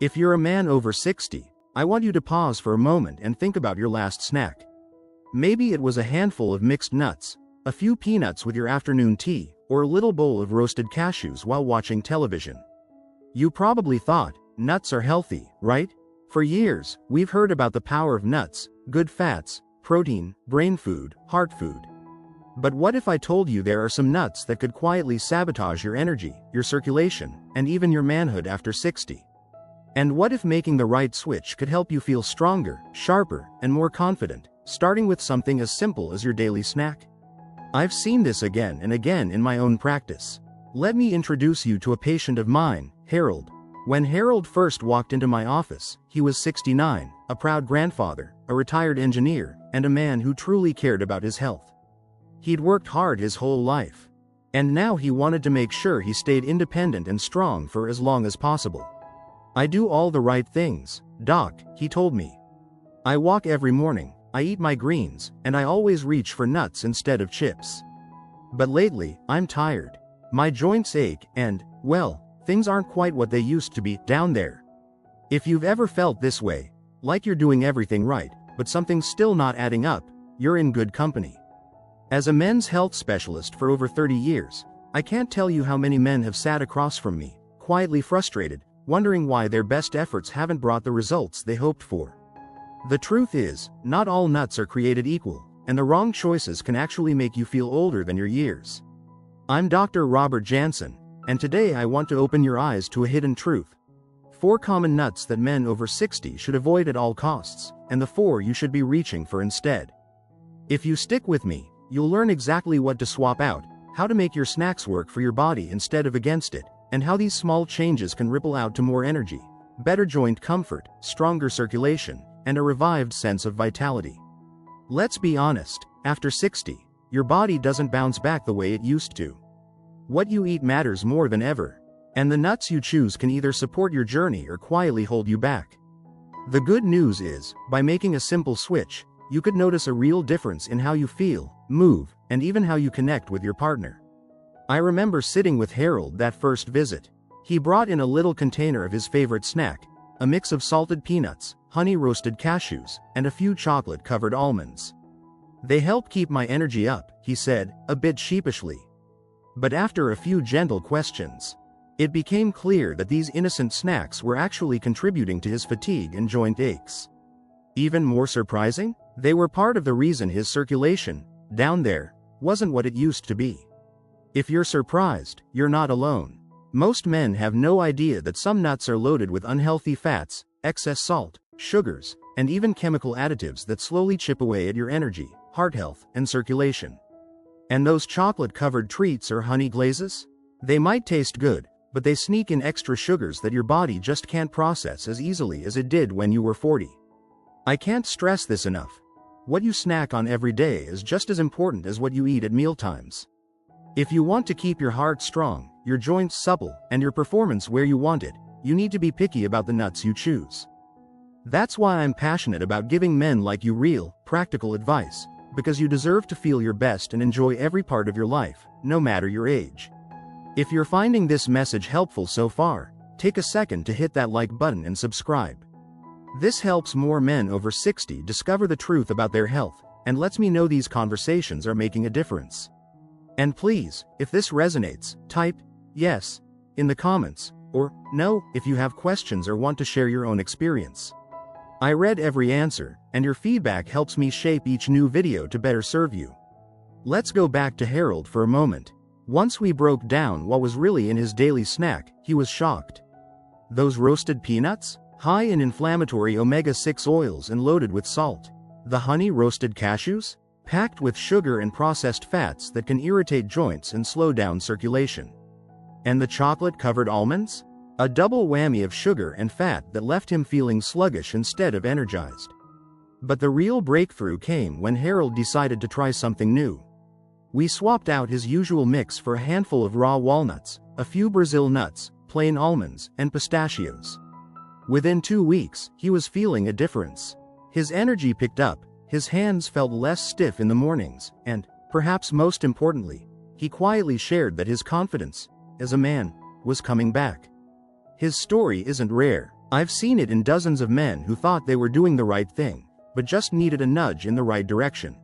If you're a man over 60, I want you to pause for a moment and think about your last snack. Maybe it was a handful of mixed nuts, a few peanuts with your afternoon tea, or a little bowl of roasted cashews while watching television. You probably thought, nuts are healthy, right? For years, we've heard about the power of nuts, good fats, protein, brain food, heart food. But what if I told you there are some nuts that could quietly sabotage your energy, your circulation, and even your manhood after 60? And what if making the right switch could help you feel stronger, sharper, and more confident, starting with something as simple as your daily snack? I've seen this again and again in my own practice. Let me introduce you to a patient of mine, Harold. When Harold first walked into my office, he was 69, a proud grandfather, a retired engineer, and a man who truly cared about his health. He'd worked hard his whole life. And now he wanted to make sure he stayed independent and strong for as long as possible. "I do all the right things, Doc," he told me. "I walk every morning, I eat my greens, and I always reach for nuts instead of chips. But lately, I'm tired. My joints ache and, well, things aren't quite what they used to be down there." If you've ever felt this way, like you're doing everything right, but something's still not adding up, you're in good company. As a men's health specialist for over 30 years, I can't tell you how many men have sat across from me, quietly frustrated, wondering why their best efforts haven't brought the results they hoped for. The truth is, not all nuts are created equal, and the wrong choices can actually make you feel older than your years. I'm Dr. Robert Jansen, and today I want to open your eyes to a hidden truth. 4 common nuts that men over 60 should avoid at all costs, and the 4 you should be reaching for instead. If you stick with me, you'll learn exactly what to swap out, how to make your snacks work for your body instead of against it, and how these small changes can ripple out to more energy, better joint comfort, stronger circulation, and a revived sense of vitality. Let's be honest, after 60, your body doesn't bounce back the way it used to. What you eat matters more than ever, and the nuts you choose can either support your journey or quietly hold you back. The good news is, by making a simple switch, you could notice a real difference in how you feel, move, and even how you connect with your partner. I remember sitting with Harold that first visit. He brought in a little container of his favorite snack, a mix of salted peanuts, honey-roasted cashews, and a few chocolate-covered almonds. "They help keep my energy up," he said, a bit sheepishly. But after a few gentle questions, it became clear that these innocent snacks were actually contributing to his fatigue and joint aches. Even more surprising, they were part of the reason his circulation, down there, wasn't what it used to be. If you're surprised, you're not alone. Most men have no idea that some nuts are loaded with unhealthy fats, excess salt, sugars, and even chemical additives that slowly chip away at your energy, heart health, and circulation. And those chocolate-covered treats or honey glazes? They might taste good, but they sneak in extra sugars that your body just can't process as easily as it did when you were 40. I can't stress this enough. What you snack on every day is just as important as what you eat at mealtimes. If you want to keep your heart strong, your joints supple, and your performance where you want it, you need to be picky about the nuts you choose. That's why I'm passionate about giving men like you real, practical advice, because you deserve to feel your best and enjoy every part of your life, no matter your age. If you're finding this message helpful so far, take a second to hit that like button and subscribe. This helps more men over 60 discover the truth about their health, and lets me know these conversations are making a difference. And please, if this resonates, type yes in the comments, or no if you have questions or want to share your own experience. I read every answer, and your feedback helps me shape each new video to better serve you. Let's go back to Harold for a moment. Once we broke down what was really in his daily snack, he was shocked. Those roasted peanuts? High in inflammatory omega-6 oils and loaded with salt. The honey-roasted cashews? Packed with sugar and processed fats that can irritate joints and slow down circulation. And the chocolate-covered almonds? A double whammy of sugar and fat that left him feeling sluggish instead of energized. But the real breakthrough came when Harold decided to try something new. We swapped out his usual mix for a handful of raw walnuts, a few Brazil nuts, plain almonds, and pistachios. Within 2 weeks, he was feeling a difference. His energy picked up, his hands felt less stiff in the mornings, and, perhaps most importantly, he quietly shared that his confidence, as a man, was coming back. His story isn't rare. I've seen it in dozens of men who thought they were doing the right thing, but just needed a nudge in the right direction.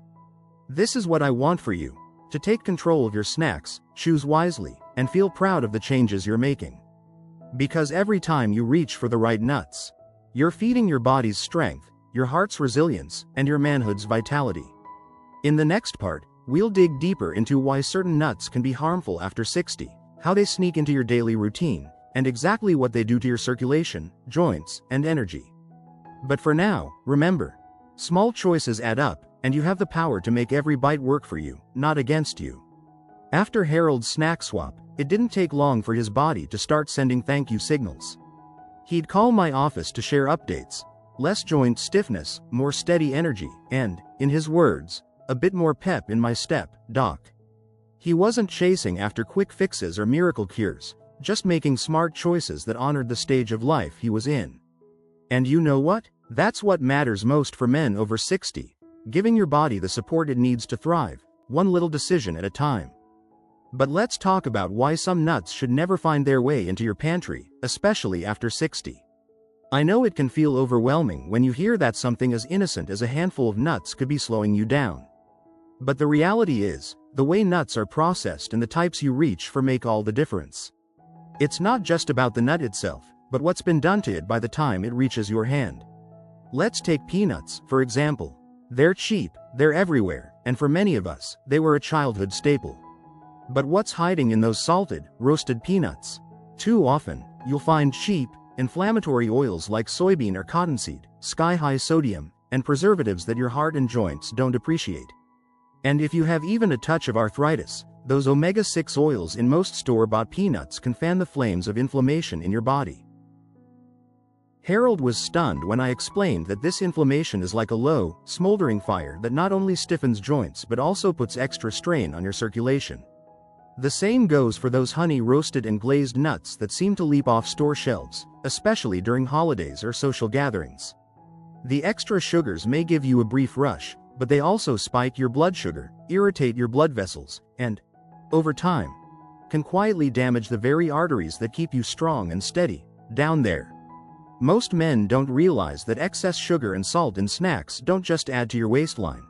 This is what I want for you: to take control of your snacks, choose wisely, and feel proud of the changes you're making. Because every time you reach for the right nuts, you're feeding your body's strength, your heart's resilience, and your manhood's vitality. In the next part, we'll dig deeper into why certain nuts can be harmful after 60, how they sneak into your daily routine, and exactly what they do to your circulation, joints, and energy. But for now, remember, small choices add up, and you have the power to make every bite work for you, not against you. After Harold's snack swap, it didn't take long for his body to start sending thank you signals. He'd call my office to share updates: less joint stiffness, more steady energy, and, in his words, a bit more pep in my step, doc. He wasn't chasing after quick fixes or miracle cures, just making smart choices that honored the stage of life he was in. And you know what? That's what matters most for men over 60, giving your body the support it needs to thrive, one little decision at a time. But let's talk about why some nuts should never find their way into your pantry, especially after 60. I know it can feel overwhelming when you hear that something as innocent as a handful of nuts could be slowing you down. But the reality is, the way nuts are processed and the types you reach for make all the difference. It's not just about the nut itself, but what's been done to it by the time it reaches your hand. Let's take peanuts, for example. They're cheap, they're everywhere, and for many of us, they were a childhood staple. But what's hiding in those salted, roasted peanuts? Too often, you'll find cheap, inflammatory oils like soybean or cottonseed, sky-high sodium, and preservatives that your heart and joints don't appreciate. And if you have even a touch of arthritis, those omega-6 oils in most store-bought peanuts can fan the flames of inflammation in your body. Harold was stunned when I explained that this inflammation is like a low, smoldering fire that not only stiffens joints but also puts extra strain on your circulation. The same goes for those honey-roasted and glazed nuts that seem to leap off store shelves, especially during holidays or social gatherings. The extra sugars may give you a brief rush, but they also spike your blood sugar, irritate your blood vessels, and, over time, can quietly damage the very arteries that keep you strong and steady, down there. Most men don't realize that excess sugar and salt in snacks don't just add to your waistline.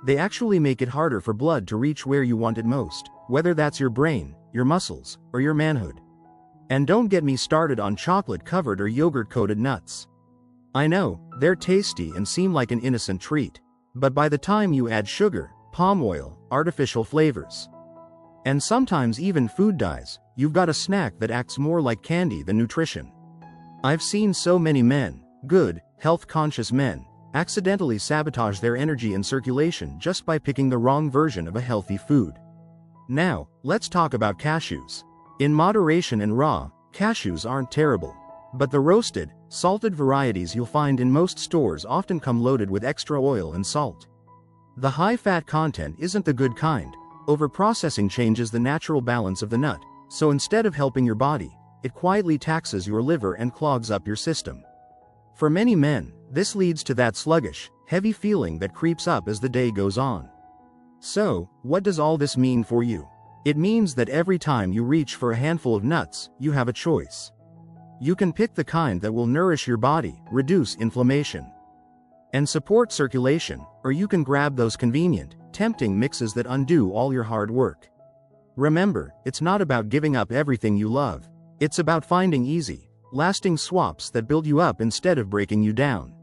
They actually make it harder for blood to reach where you want it most, whether that's your brain, your muscles, or your manhood. And don't get me started on chocolate-covered or yogurt-coated nuts. I know, they're tasty and seem like an innocent treat. But by the time you add sugar, palm oil, artificial flavors, and sometimes even food dyes, you've got a snack that acts more like candy than nutrition. I've seen so many men, good, health-conscious men, accidentally sabotage their energy and circulation just by picking the wrong version of a healthy food. Now, let's talk about cashews. In moderation and raw, cashews aren't terrible. But the roasted, salted varieties you'll find in most stores often come loaded with extra oil and salt. The high-fat content isn't the good kind. Overprocessing changes the natural balance of the nut, so instead of helping your body, it quietly taxes your liver and clogs up your system. For many men, this leads to that sluggish, heavy feeling that creeps up as the day goes on. So, what does all this mean for you? It means that every time you reach for a handful of nuts, you have a choice. You can pick the kind that will nourish your body, reduce inflammation, and support circulation, or you can grab those convenient, tempting mixes that undo all your hard work. Remember, it's not about giving up everything you love. It's about finding easy, lasting swaps that build you up instead of breaking you down.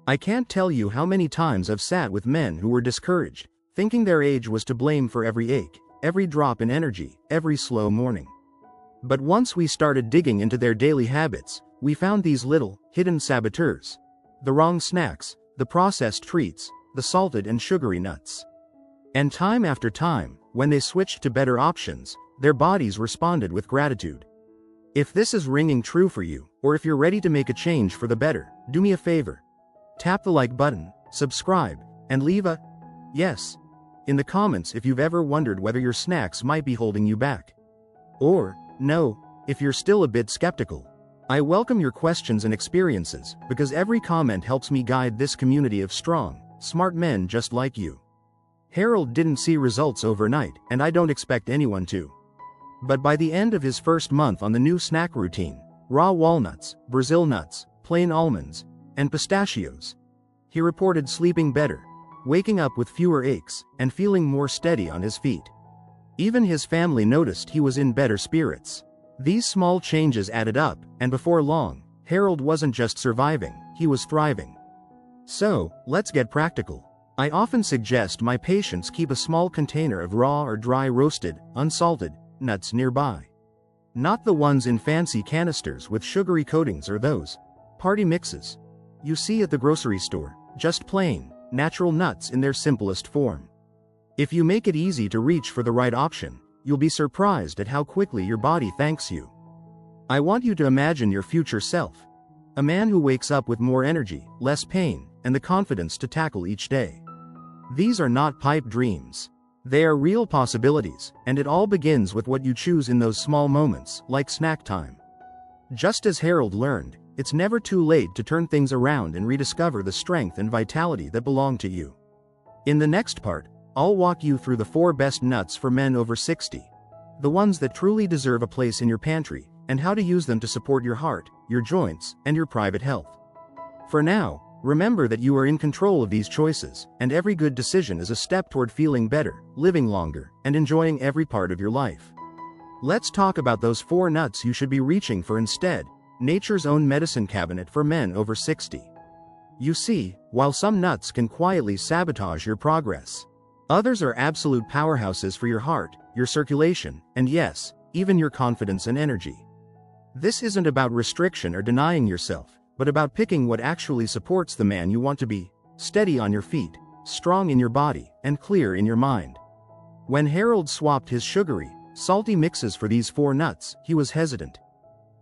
I can't tell you how many times I've sat with men who were discouraged, thinking their age was to blame for every ache, every drop in energy, every slow morning. But once we started digging into their daily habits, we found these little, hidden saboteurs. The wrong snacks, the processed treats, the salted and sugary nuts. And time after time, when they switched to better options, their bodies responded with gratitude. If this is ringing true for you, or if you're ready to make a change for the better, do me a favor. Tap the like button, subscribe, and leave a yes in the comments if you've ever wondered whether your snacks might be holding you back. Or no, if you're still a bit skeptical. I welcome your questions and experiences, because every comment helps me guide this community of strong, smart men just like you. Harold didn't see results overnight, and I don't expect anyone to. But by the end of his first month on the new snack routine, raw walnuts, Brazil nuts, plain almonds, and pistachios. He reported sleeping better, waking up with fewer aches, and feeling more steady on his feet. Even his family noticed he was in better spirits. These small changes added up, and before long, Harold wasn't just surviving, he was thriving. So, let's get practical. I often suggest my patients keep a small container of raw or dry roasted, unsalted, nuts nearby. Not the ones in fancy canisters with sugary coatings or those party mixes you see at the grocery store, just plain, natural nuts in their simplest form. If you make it easy to reach for the right option, you'll be surprised at how quickly your body thanks you. I want you to imagine your future self. A man who wakes up with more energy, less pain, and the confidence to tackle each day. These are not pipe dreams. They are real possibilities, and it all begins with what you choose in those small moments, like snack time. Just as Harold learned, it's never too late to turn things around and rediscover the strength and vitality that belong to you. In the next part, I'll walk you through the 4 best nuts for men over 60. The ones that truly deserve a place in your pantry, and how to use them to support your heart, your joints, and your private health. For now, remember that you are in control of these choices, and every good decision is a step toward feeling better, living longer, and enjoying every part of your life. Let's talk about those 4 nuts you should be reaching for instead, nature's own medicine cabinet for men over 60. You see, while some nuts can quietly sabotage your progress, others are absolute powerhouses for your heart, your circulation, and yes, even your confidence and energy. This isn't about restriction or denying yourself, but about picking what actually supports the man you want to be, steady on your feet, strong in your body, and clear in your mind. When Harold swapped his sugary, salty mixes for these 4 nuts, he was hesitant.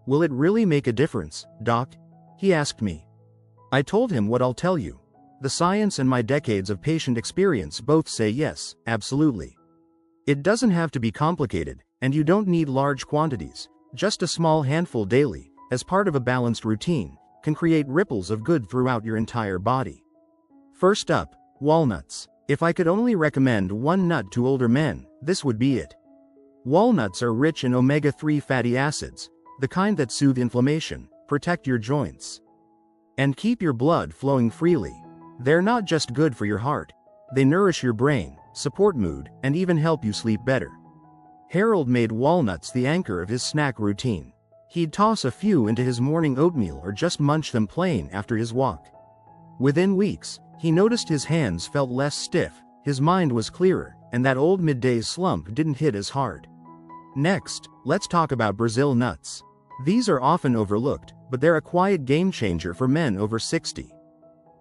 "Will it really make a difference, Doc?" he asked me. I told him what I'll tell you. The science and my decades of patient experience both say yes, absolutely. It doesn't have to be complicated, and you don't need large quantities. Just a small handful daily, as part of a balanced routine, can create ripples of good throughout your entire body. First up, walnuts. If I could only recommend one nut to older men, this would be it. Walnuts are rich in omega-3 fatty acids, the kind that soothe inflammation, protect your joints, and keep your blood flowing freely. They're not just good for your heart, they nourish your brain, support mood, and even help you sleep better. Harold made walnuts the anchor of his snack routine. He'd toss a few into his morning oatmeal or just munch them plain after his walk. Within weeks, he noticed his hands felt less stiff, his mind was clearer, and that old midday slump didn't hit as hard. Next, let's talk about Brazil nuts. These are often overlooked, but they're a quiet game changer for men over 60.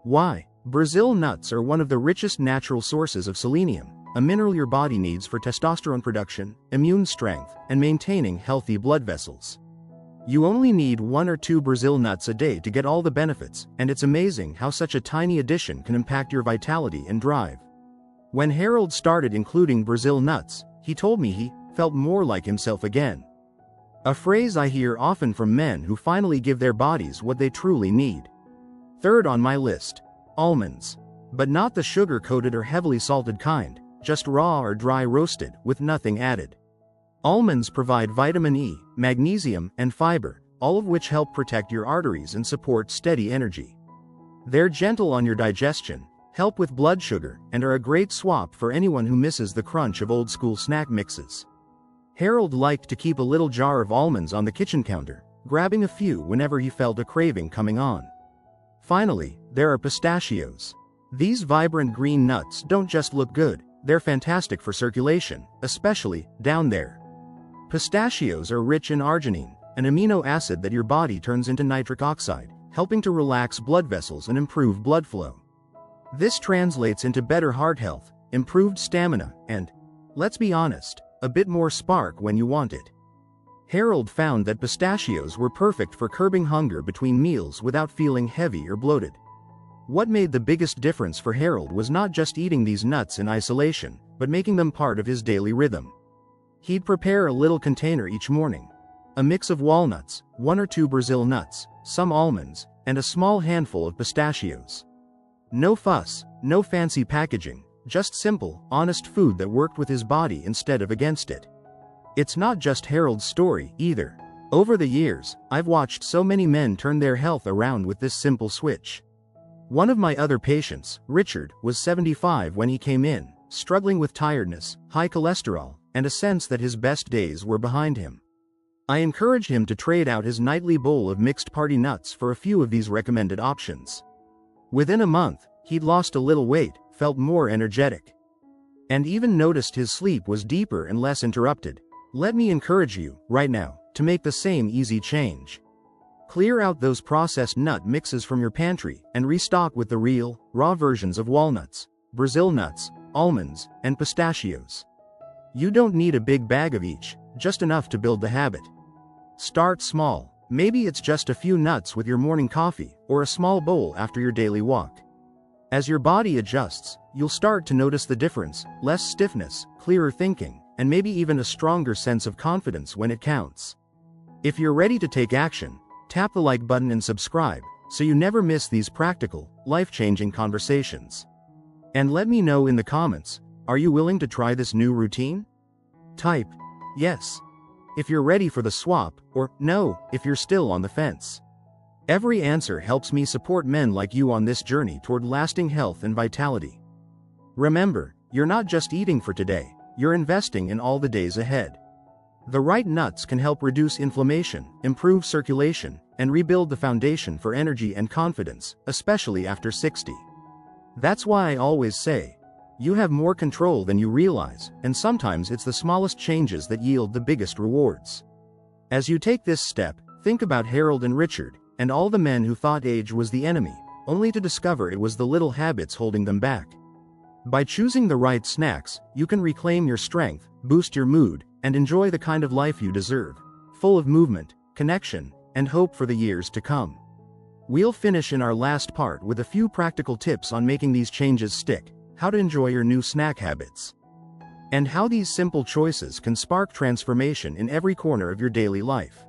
Why? Brazil nuts are one of the richest natural sources of selenium, a mineral your body needs for testosterone production, immune strength, and maintaining healthy blood vessels. You only need 1 or 2 Brazil nuts a day to get all the benefits, and it's amazing how such a tiny addition can impact your vitality and drive. When Harold started including Brazil nuts, he told me he felt more like himself again. A phrase I hear often from men who finally give their bodies what they truly need. Third on my list, almonds. But not the sugar-coated or heavily salted kind, just raw or dry roasted, with nothing added. Almonds provide vitamin E, magnesium, and fiber, all of which help protect your arteries and support steady energy. They're gentle on your digestion, help with blood sugar, and are a great swap for anyone who misses the crunch of old-school snack mixes. Harold liked to keep a little jar of almonds on the kitchen counter, grabbing a few whenever he felt a craving coming on. Finally, there are pistachios. These vibrant green nuts don't just look good, they're fantastic for circulation, especially down there. Pistachios are rich in arginine, an amino acid that your body turns into nitric oxide, helping to relax blood vessels and improve blood flow. This translates into better heart health, improved stamina, and, let's be honest, a bit more spark when you want it. Harold found that pistachios were perfect for curbing hunger between meals without feeling heavy or bloated. What made the biggest difference for Harold was not just eating these nuts in isolation, but making them part of his daily rhythm. He'd prepare a little container each morning. A mix of walnuts, 1 or 2 Brazil nuts, some almonds, and a small handful of pistachios. No fuss, no fancy packaging, just simple, honest food that worked with his body instead of against it. It's not just Harold's story, either. Over the years, I've watched so many men turn their health around with this simple switch. One of my other patients, Richard, was 75 when he came in, struggling with tiredness, high cholesterol, and a sense that his best days were behind him. I encouraged him to trade out his nightly bowl of mixed party nuts for a few of these recommended options. Within a month, he'd lost a little weight, felt more energetic, and even noticed his sleep was deeper and less interrupted. Let me encourage you, right now, to make the same easy change. Clear out those processed nut mixes from your pantry and restock with the real, raw versions of walnuts, Brazil nuts, almonds, and pistachios. You don't need a big bag of each, just enough to build the habit. Start small. Maybe it's just a few nuts with your morning coffee, or a small bowl after your daily walk. As your body adjusts, you'll start to notice the difference: less stiffness, clearer thinking, and maybe even a stronger sense of confidence when it counts. If you're ready to take action, tap the like button and subscribe, so you never miss these practical, life-changing conversations. And let me know in the comments, are you willing to try this new routine? Type yes if you're ready for the swap, or no if you're still on the fence. Every answer helps me support men like you on this journey toward lasting health and vitality. Remember, you're not just eating for today, you're investing in all the days ahead. The right nuts can help reduce inflammation, improve circulation, and rebuild the foundation for energy and confidence, especially after 60. That's why I always say, you have more control than you realize, and sometimes it's the smallest changes that yield the biggest rewards. As you take this step, think about Harold and Richard, and all the men who thought age was the enemy, only to discover it was the little habits holding them back. By choosing the right snacks, you can reclaim your strength, boost your mood, and enjoy the kind of life you deserve, full of movement, connection, and hope for the years to come. We'll finish in our last part with a few practical tips on making these changes stick, how to enjoy your new snack habits, and how these simple choices can spark transformation in every corner of your daily life.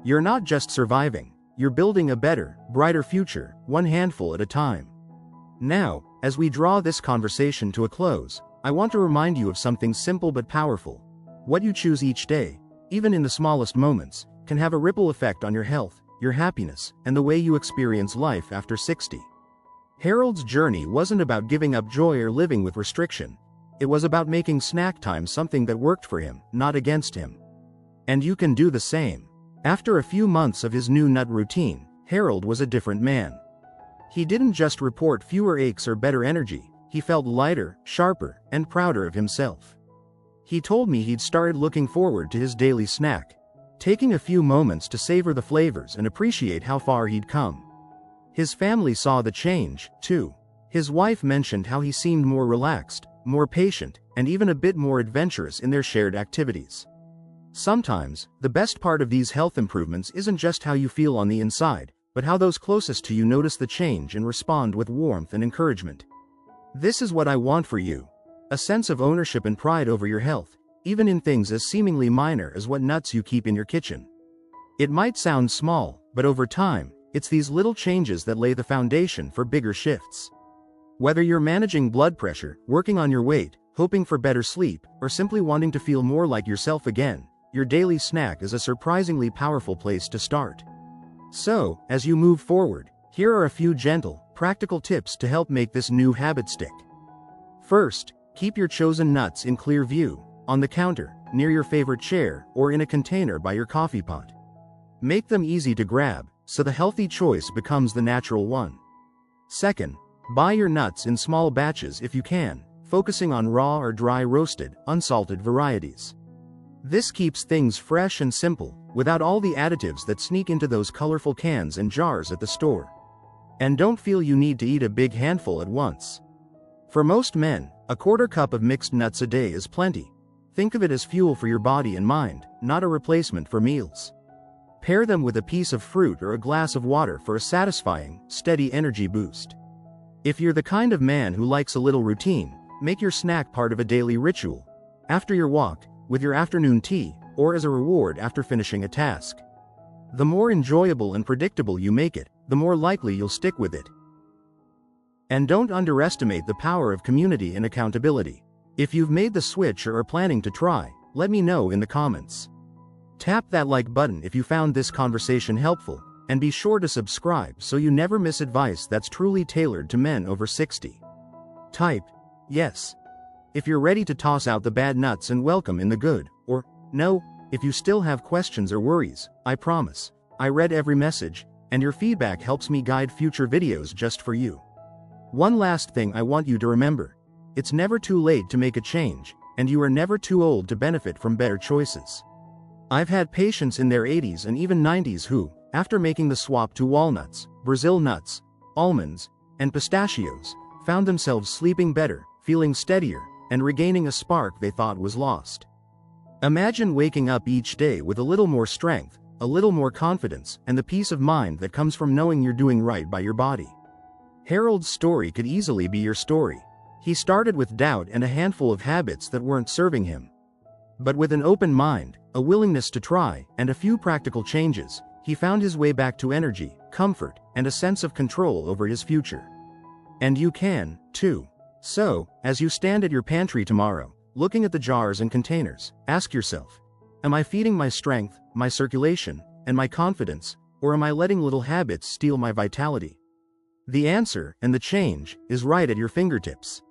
You're not just surviving, you're building a better, brighter future, one handful at a time. Now, as we draw this conversation to a close, I want to remind you of something simple but powerful. What you choose each day, even in the smallest moments, can have a ripple effect on your health, your happiness, and the way you experience life after 60. Harold's journey wasn't about giving up joy or living with restriction. It was about making snack time something that worked for him, not against him. And you can do the same. After a few months of his new nut routine, Harold was a different man. He didn't just report fewer aches or better energy, he felt lighter, sharper, and prouder of himself. He told me he'd started looking forward to his daily snack, taking a few moments to savor the flavors and appreciate how far he'd come. His family saw the change, too. His wife mentioned how he seemed more relaxed, more patient, and even a bit more adventurous in their shared activities. Sometimes, the best part of these health improvements isn't just how you feel on the inside, but how those closest to you notice the change and respond with warmth and encouragement. This is what I want for you: a sense of ownership and pride over your health, even in things as seemingly minor as what nuts you keep in your kitchen. It might sound small, but over time, it's these little changes that lay the foundation for bigger shifts. Whether you're managing blood pressure, working on your weight, hoping for better sleep, or simply wanting to feel more like yourself again, your daily snack is a surprisingly powerful place to start. So, as you move forward, here are a few gentle, practical tips to help make this new habit stick. First, keep your chosen nuts in clear view, on the counter, near your favorite chair, or in a container by your coffee pot. Make them easy to grab, so the healthy choice becomes the natural one. Second, buy your nuts in small batches if you can, focusing on raw or dry roasted, unsalted varieties. This keeps things fresh and simple, without all the additives that sneak into those colorful cans and jars at the store. And don't feel you need to eat a big handful at once. For most men, a quarter cup of mixed nuts a day is plenty. Think of it as fuel for your body and mind, not a replacement for meals. Pair them with a piece of fruit or a glass of water for a satisfying, steady energy boost. If you're the kind of man who likes a little routine, make your snack part of a daily ritual. After your walk, with your afternoon tea, or as a reward after finishing a task. The more enjoyable and predictable you make it, the more likely you'll stick with it. And don't underestimate the power of community and accountability. If you've made the switch or are planning to try, let me know in the comments. Tap that like button if you found this conversation helpful, and be sure to subscribe so you never miss advice that's truly tailored to men over 60. Type yes if you're ready to toss out the bad nuts and welcome in the good, or no if you still have questions or worries. I promise, I read every message, and your feedback helps me guide future videos just for you. One last thing I want you to remember: it's never too late to make a change, and you are never too old to benefit from better choices. I've had patients in their 80s and even 90s who, after making the swap to walnuts, Brazil nuts, almonds, and pistachios, found themselves sleeping better, feeling steadier, and regaining a spark they thought was lost. Imagine waking up each day with a little more strength, a little more confidence, and the peace of mind that comes from knowing you're doing right by your body. Harold's story could easily be your story. He started with doubt and a handful of habits that weren't serving him. But with an open mind, a willingness to try, and a few practical changes, he found his way back to energy, comfort, and a sense of control over his future. And you can, too. So, as you stand at your pantry tomorrow, looking at the jars and containers, ask yourself, am I feeding my strength, my circulation, and my confidence, or am I letting little habits steal my vitality? The answer, and the change, is right at your fingertips.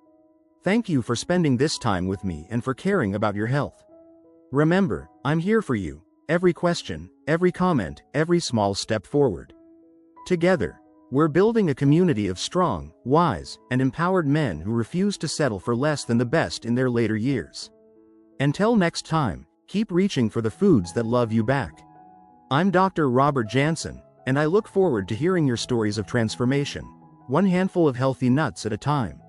Thank you for spending this time with me and for caring about your health. Remember, I'm here for you. Every question, every comment, every small step forward. Together, we're building a community of strong, wise, and empowered men who refuse to settle for less than the best in their later years. Until next time, keep reaching for the foods that love you back. I'm Dr. Robert Jansen, and I look forward to hearing your stories of transformation, one handful of healthy nuts at a time.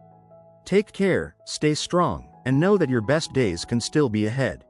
Take care, stay strong, and know that your best days can still be ahead.